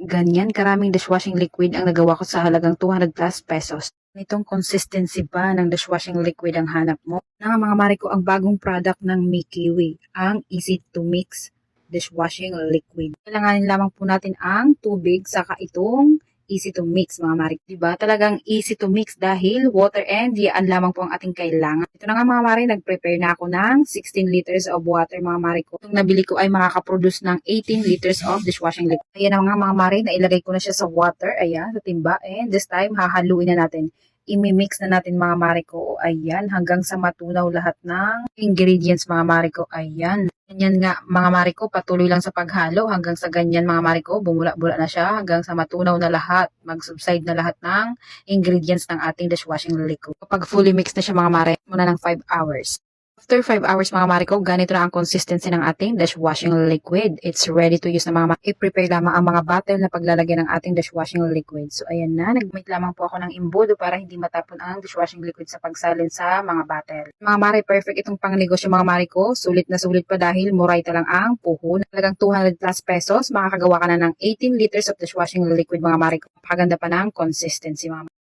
ganyan karaming dishwashing liquid ang nagawa ko sa halagang 200 plus pesos. Nitong consistency ba ng dishwashing liquid ang hanap mo? Na mga mare ko, ang bagong product ng Mikiwi, ang Easy to Mix dishwashing liquid. Kailanganin lamang po natin ang tubig saka itong easy to mix mga mare. Diba? Talagang easy to mix dahil water and yan lamang po ang ating kailangan. Ito na nga mga mare, nag-prepare na ako ng 16 liters of water mga mare ko. Itong nabili ko ay makakaproduce ng 18 liters of dishwashing liquid. Ayan na nga mga mare, nailagay ko na siya sa water. Ayan, sa timba. And this time, hahaluin na natin. Imi-mix na natin mga mare ko. Ayan, hanggang sa matunaw lahat ng ingredients mga mare ko. Ayan. Ganyan nga mga mare ko, patuloy lang sa paghalo hanggang sa ganyan mga mare ko, bumula-bula na siya hanggang sa matunaw na lahat, mag-subside na lahat ng ingredients ng ating dishwashing liquid. Kapag fully mixed na siya mga mare, muna ng 5 hours. After 5 hours mga mare ko, ganito na ang consistency ng ating dishwashing liquid. It's ready to use na mga mare. I-prepare lamang ang mga bottle na paglalagyan ng ating dishwashing liquid. So ayan na, nag-make lamang po ako ng imbudo para hindi matapon ang dishwashing liquid sa pagsalin sa mga bottle. Mga mare, perfect itong pangnegosyo mga mare ko. Sulit na sulit pa dahil murayta lang ang puhunan. Talagang 200 plus pesos, makakagawa ka na ng 18 liters of dishwashing liquid mga mare ko. Napakaganda pa ng consistency mga mare.